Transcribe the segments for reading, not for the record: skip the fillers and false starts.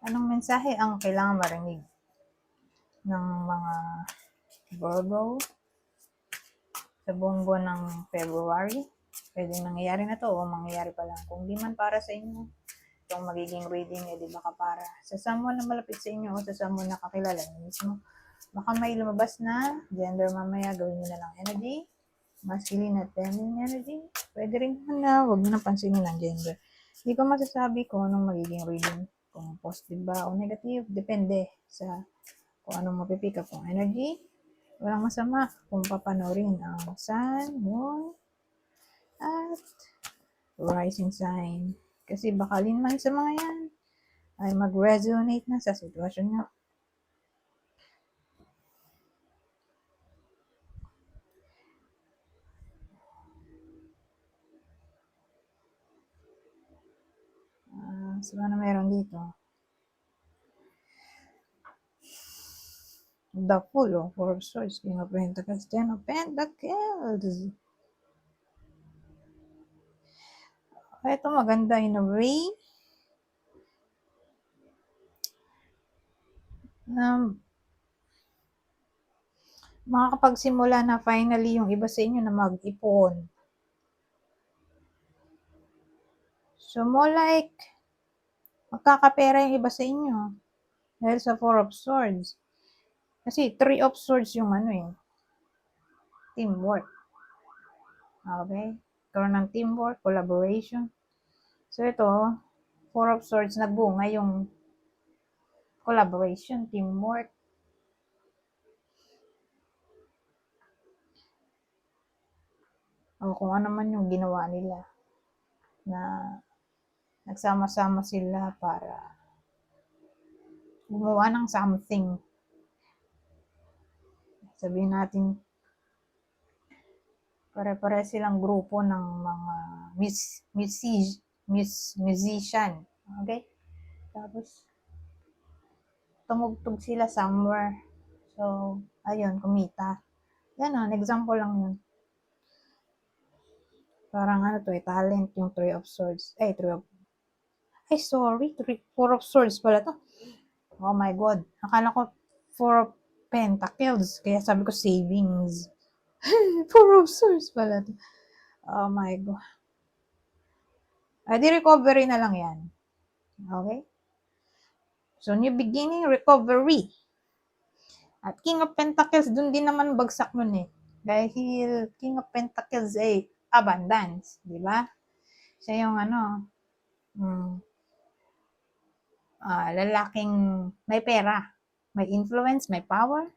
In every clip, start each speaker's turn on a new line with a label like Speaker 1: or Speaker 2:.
Speaker 1: Anong mensahe ang kailangan marinig ng mga Virgo sa buong buwan ng February? Pwedeng nangyayari na to o mangyayari pa lang. Kung di man para sa inyo, itong magiging reading, di baka para sa someone na malapit sa inyo o sa someone na kakilala nyo mismo. Baka may lumabas na gender mamaya, gawin nyo na lang energy. Masculine at feminine energy. Pwede rin na, huwag nyo na pansinin ang gender. Hindi ko masasabi kung anong magiging reading. Kung positive ba o negative, depende sa kung anong mapipick up kong energy. Walang masama kung papanorin ang sun, moon, at rising sign. Kasi baka man sa mga yan ay mag-resonate na sa sitwasyon nyo. So, ano meron dito? The Fool, Four of Swords, King of Pentacles, Ten of Pentacles. Ito maganda in a way na makakapagsimula na finally yung iba sa inyo na mag-ipon. So, more like magkakapera yung iba sa inyo dahil sa Four of Swords. Kasi Three of Swords yung teamwork. Okay? Karoon ng teamwork, collaboration. So, ito, Four of Swords, nagbunga yung collaboration, teamwork. O kung ano man yung ginawa nila na nagsama-sama sila para gumawa ng something. Sabihin natin, pare-pare silang grupo ng mga musician. Okay? Tapos, tumugtog sila somewhere. So, ayun, kumita. Yan example lang yun. Parang talent yung Three of Swords. Four of Swords pala to. Oh my God. Akala ko Four of Pentacles. Kaya sabi ko savings. Four of Swords pala to. Oh my God. Di recovery na lang yan. Okay? So, new beginning, recovery. At King of Pentacles, dun din naman bagsak nun Dahil King of Pentacles ay abundance. Di ba? Siya yung lalaking may pera, may influence, may power,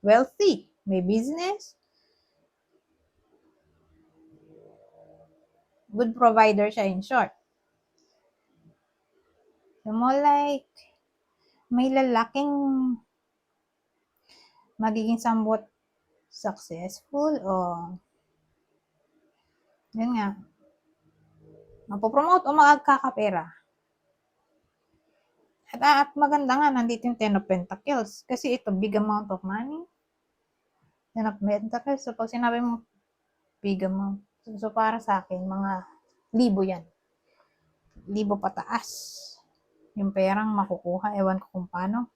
Speaker 1: wealthy, may business, good provider siya in short. So, more like, may lalaking magiging somewhat successful o yun nga, mapopromote o magkakapera. At maganda nga, nandito yung Ten of Pentacles. Kasi ito, big amount of money. Ten of Pentacles. So, pag sinabi mo, big amount. So, para sa akin, mga libo yan. Libo pataas. Yung perang makukuha, ewan ko kung paano.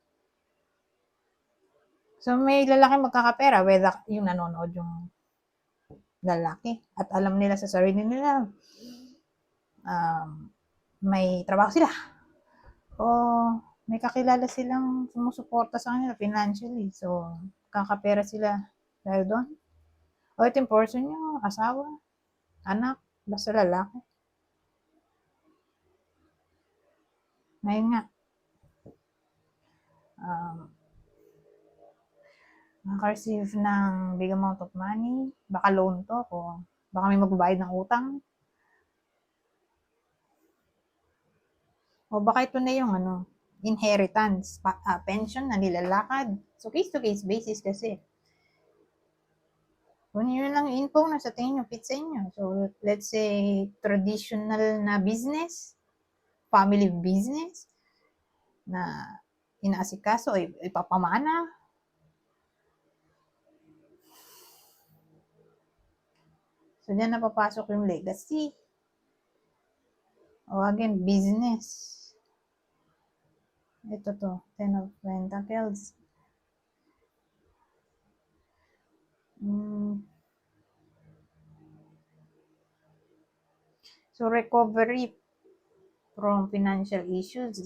Speaker 1: So, may lalaki magkakapera, whether yung nanonood yung lalaki. At alam nila sa sarili nila, may trabaho sila. O may kakilala silang sumusuporta sa kanila financially. So, kakapera sila dahil doon. O ito yung person nyo, asawa, anak, basta lalaki. Ngayon nga, maka-receive ng big amount of money, baka loan to, o baka may magbabayad ng utang. O baka ito na yung inheritance, pension na nilalakad. So, case-to-case basis kasi. Kunin nyo lang yung info na sa tingin nyo, fit sa inyo. So, let's say, traditional na business, family business, na inaasikaso o ipapamana. So, diyan napapasok yung legacy. O again, business. Ito to, Ten of Pentacles. So, recovery from financial issues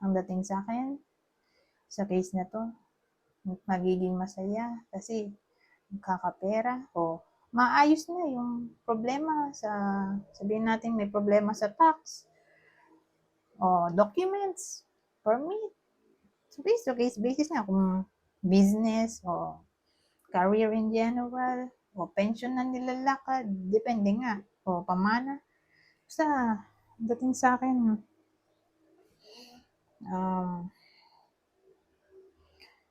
Speaker 1: ang dating sa akin. Sa case na to, magiging masaya kasi magkakapera o maayos na yung problema sa, sabihin natin may problema sa tax o documents, permit. So, case to case basis na kung business o career in general o pension na nilalakad, depende nga, o pamana. Basta, dating sa akin,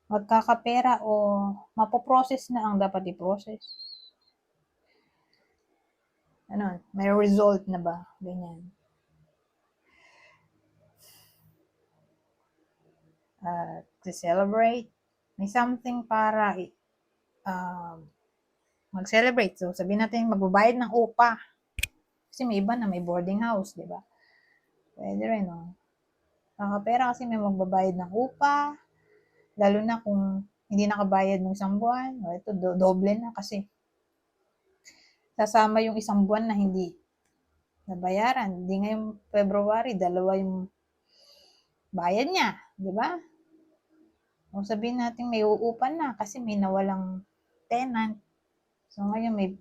Speaker 1: magkakapera o mapoprocess na ang dapat i-process. Ano, may result na ba? Ganyan. To celebrate. May something para mag-celebrate. So, sabihin natin, magbabayad ng upa. Kasi may iba na may boarding house, di ba? Pwede rin, no? Nakapera kasi may magbabayad ng upa. Lalo na kung hindi nakabayad ng isang buwan. O, ito, doble na kasi sasama yung isang buwan na hindi nabayaran. Hindi ngayong February, dalawa yung bayad niya, di ba? O sabihin natin may uupan na kasi may nawalang tenant. So ngayon may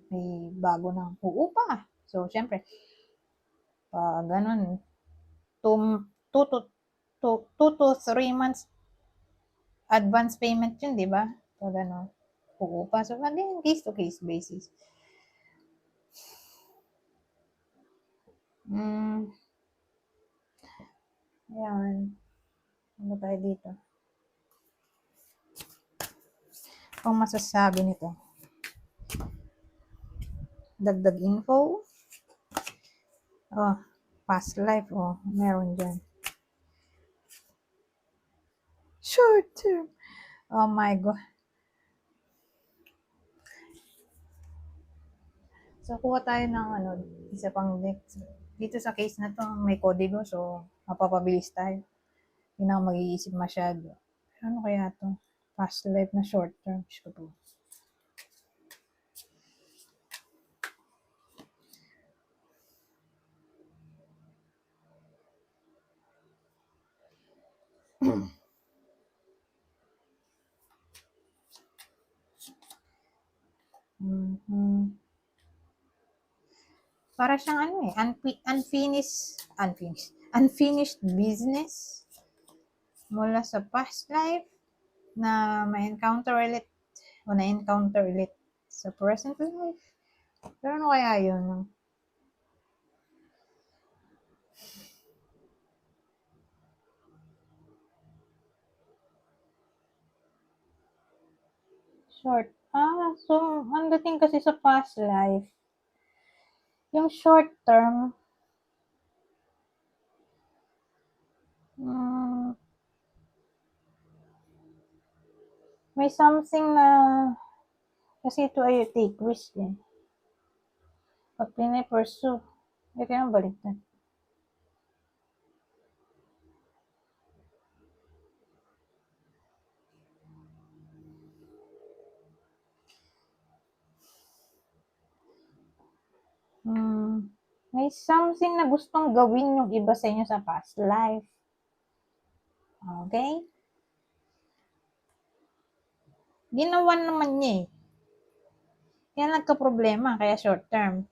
Speaker 1: bago ng uupa. So syempre, ganun, 2 to 3 months advance payment yun, di ba? So ganun, uupa. So again, case to case basis. Ayan. Ano tayo dito? Kung masasabi nito. Dagdag info. Oh, past life. Oh, meron dyan. Short term. Oh my God. So, kuha tayo ng isa pang deck. Dito sa case na to, may kodigo. So, mapapabilis tayo. Hindi na ako mag-iisip masyado. Ano kaya to? Past life na short term. Diyos ko po. Para siyang unfinished business mula sa past life na ma-encounter ulit o na-encounter ulit sa present life. Pero ano kaya yun? Short. So, ang dating kasi sa past life, yung short term, may something na, kasi ito ay take risk eh. Pag pinipursue, kaya baliktad. May something na gustong gawin yung iba sa inyo sa past life. Okay? Ginawa naman niya eh. Kaya nagka-problema, kaya short term.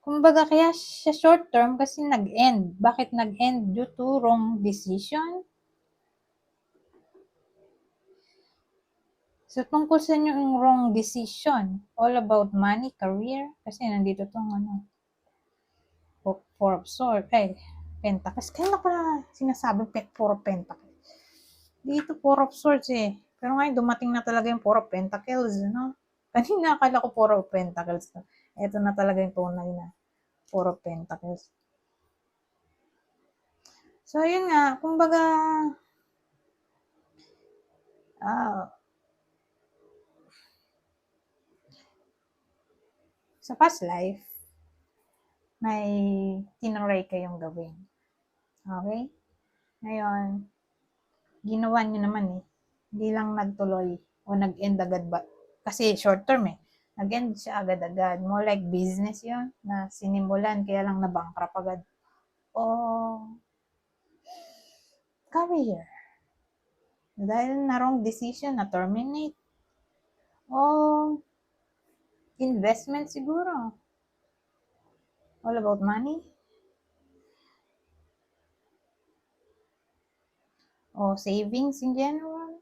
Speaker 1: Kumbaga kaya siya short term kasi nag-end. Bakit nag-end? Due to wrong decision. So, tungkol sa inyo yung wrong decision. All about money, career. Kasi nandito tong Four of Swords. Pentacles. Kaya na pala sinasabi Four of Pentacles. Dito, Four of Swords eh. Pero ngayon, dumating na talaga yung Four of Pentacles, no? Kanina akala ko Four of Pentacles. Ito na talaga yung tunay na Four of Pentacles. So, yun nga. Kumbaga, sa past life, may tinry kayong gawin. Okay? Ngayon, ginawa nyo naman eh. Hindi lang nagtuloy o nag-end agad ba? Kasi short term eh. Nag-end siya agad-agad. More like business yon na sinimulan kaya lang na-bankrupt agad. O career. Dahil na wrong decision na terminate. O investment siguro. All about money. O savings in general.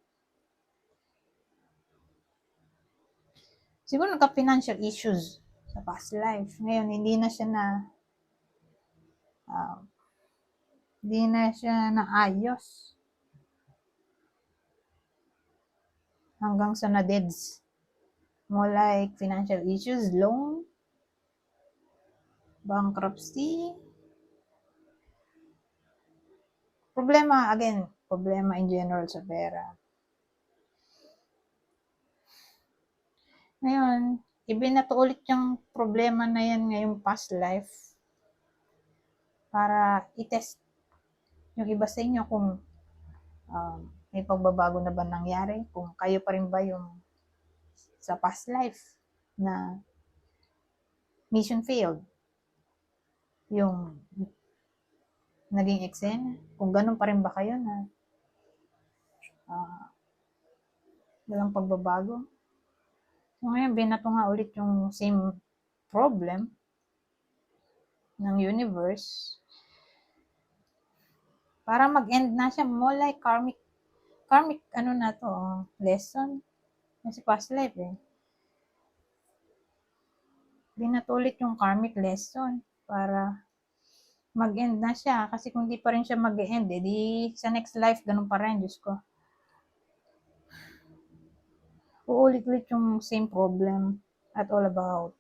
Speaker 1: Siguro nagka-financial issues sa past life. Ngayon, uh, hindi na siya naayos. Hanggang sa na-deads. More like financial issues, loan, bankruptcy. Problema in general sa pera. Ngayon, ibinato ulit yung problema na yan ngayong past life para i-test yung iba sa inyo kung may pagbabago na ba nangyari, kung kayo pa rin ba yung sa past life na mission failed, yung naging eksena, kung ganun pa rin ba kayo na walang pagbabago. So ngayon, binato nga ulit yung same problem ng universe para mag-end na siya. More like karmic lesson kasi past life eh. Binatulit yung karmic lesson para mag-end na siya kasi kung di pa rin siya mag-end di sa next life ganun pa rin, Diyos ko. Uulit-ulit yung same problem at all about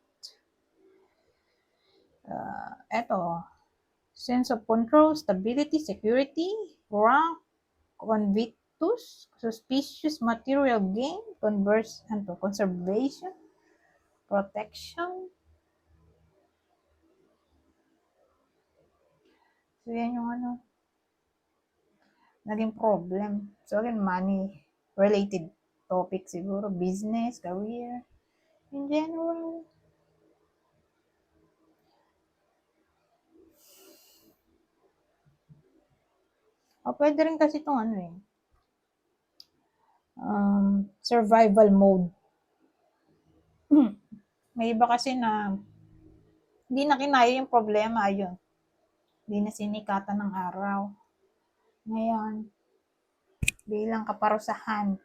Speaker 1: sense of control, stability, security, rank, convictus, suspicious material gain, conservation, protection. So, yan yung naging problem. So, again, money-related topic siguro, business, career, in general. O, pwede rin kasi itong survival mode. May iba kasi na hindi na kinaya yung problema, ayun. Hindi na sinikatan ng araw. Ngayon, bilang kaparusahan,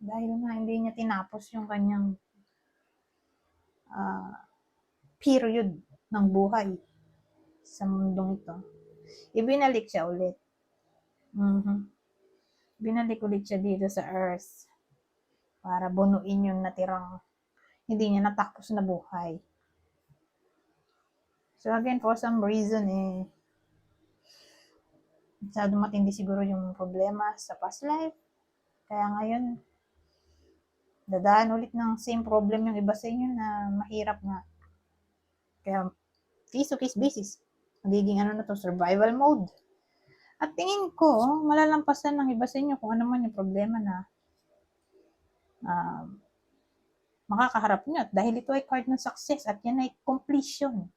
Speaker 1: dahil nga hindi niya tinapos yung kanyang period ng buhay sa mundong ito, ibinalik siya ulit. Binalik ulit siya dito sa earth para bunuin yung natirang hindi niya natapos na buhay. So again, for some reason masyado matindi siguro yung problema sa past life. Kaya ngayon, dadaan ulit ng same problem yung iba sa inyo na mahirap nga. Kaya, case-to-case basis. Magiging survival mode. At tingin ko, malalampasan ng iba sa inyo kung ano man yung problema na makakaharap nyo. At dahil ito ay card ng success at yan ay completion.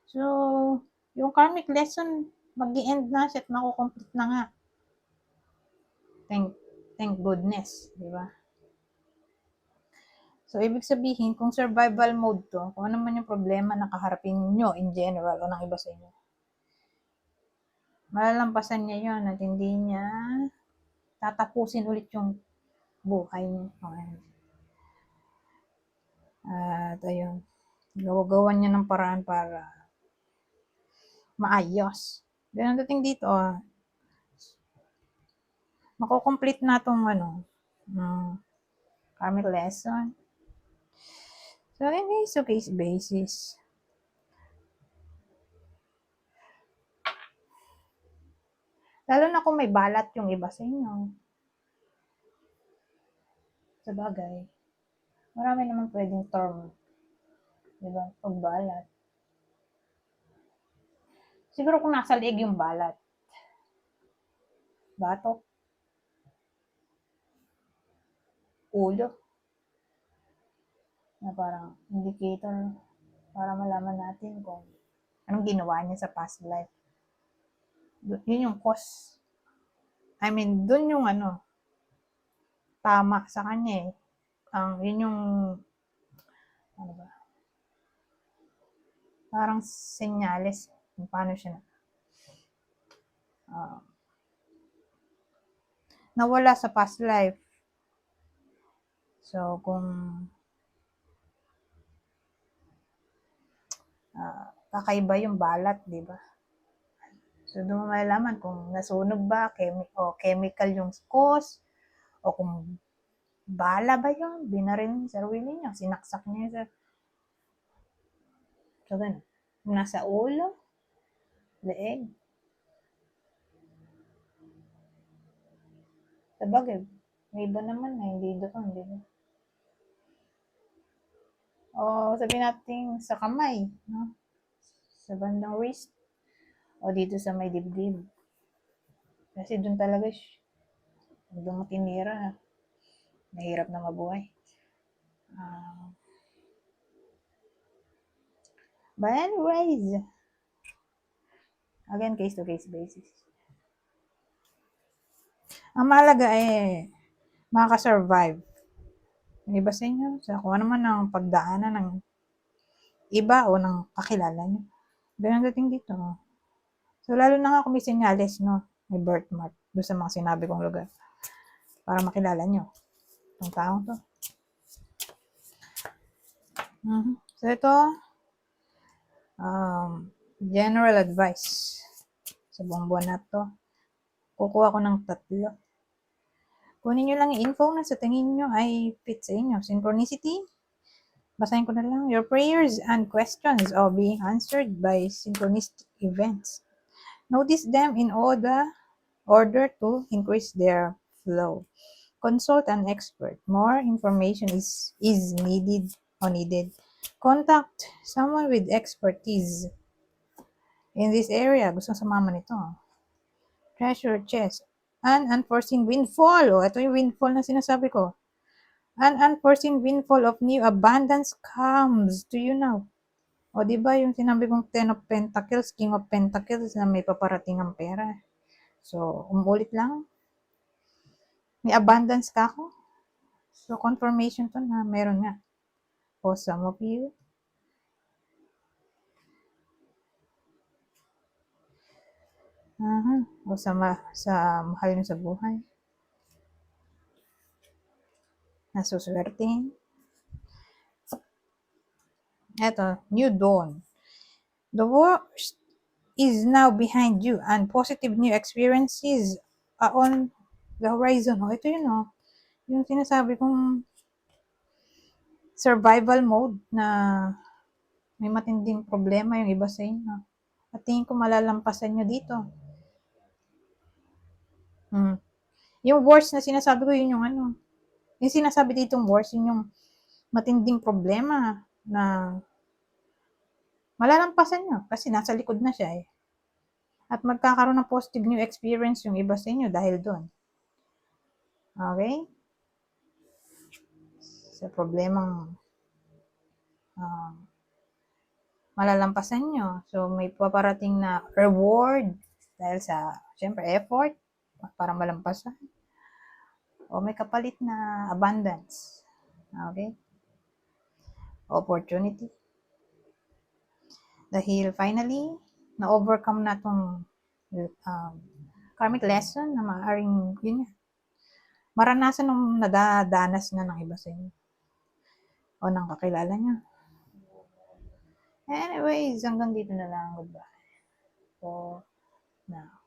Speaker 1: So, yung karmic lesson, mag-i-end na siya at makukomplete na nga. Thank goodness, di ba? So, ibig sabihin, kung survival mode to, kung ano man yung problema na kaharapin nyo in general o ng iba sa inyo, malalampasan niya yun at hindi niya tatapusin ulit yung buhay niya. Okay. At ayun, gawagawan niya ng paraan para maayos. Then, ang dating dito, makukomplete na itong karmic lesson. So, in case basis. Lalo na kung may balat yung iba sa inyo. Sa bagay, marami naman pwedeng term Diba? Pagbalat. Siguro kung nasa leeg yung balat. Batok. Ulo. Na parang indicator para malaman natin kung anong ginawa niya sa past life. Yun yung cause. I mean, dun yung tama sa kanya eh. Yun yung, ano ba, parang senyales kung paano siya nawala sa past life. So, kung kakaiba yung balat, di ba? So, doon mo malalaman kung nasunog ba, chemical yung cause, o kung bala ba yun, binaril niya sa sarili niya, sinaksak niya sa, so ganun. Nasa ulo, leeg. Sabagay, may iba naman na hindi doon, di ba? O sabihin natin sa kamay, no? Sa bandang wrist, o dito sa may dibdib. Kasi doon talaga, doon mo tinira, nahirap na mabuhay. But anyways, again, case-to-case basis. Ang mahalaga makaka-survive. Yung iba sa inyo, sa kung ano man ang pagdaanan ng iba o ng kakilala nyo. Ganun dating dito. So, lalo na nga kung may senyales, no? May birthmark doon sa mga sinabi kong lugar. Para makilala nyo. Itong taong to. So, ito, general advice. Sa buong buwan na to. Kukuha ko ng 3. Kunin nyo lang yung info na sa tingin nyo ay fit sa inyo. Synchronicity. Basahin ko na lang. Your prayers and questions are being answered by synchronistic events. Notice them in order to increase their flow. Consult an expert. More information is needed or needed. Contact someone with expertise in this area. Gusto sumama nito. Treasure chest. An unforeseen windfall. O, ito yung windfall na sinasabi ko. An unforeseen windfall of new abundance comes to you now. O, di ba yung sinabi kong 10 of Pentacles, King of Pentacles na may paparating ang pera. So, umulit lang. May abundance ka ako. So, confirmation to na meron nga. For some of you. O sa mahal nyo sa buhay. Nasuswertein. Eto, new dawn. The worst is now behind you and positive new experiences are on the horizon. O, ito yun o. Yung sinasabi kong survival mode na may matinding problema yung iba sa inyo. At tingin ko malalampasan nyo dito. Yung worst na sinasabi ko, yun yung yung sinasabi ditong worst, yun yung matinding problema na malalampasan nyo kasi nasa likod na siya eh. At magkakaroon ng positive new experience yung iba sa inyo dahil doon. Okay? Sa problemang malalampasan nyo. So, may paparating na reward dahil sa, syempre, effort para malampasan. O may kapalit na abundance. Okay? Opportunity. Dahil finally, na-overcome na itong karmic lesson na maaaring, yun nga, maranasan nung nadadanas na ng iba sa inyo. O ng kakilala nyo. Anyways, hanggang dito na lang. Goodbye. So, now.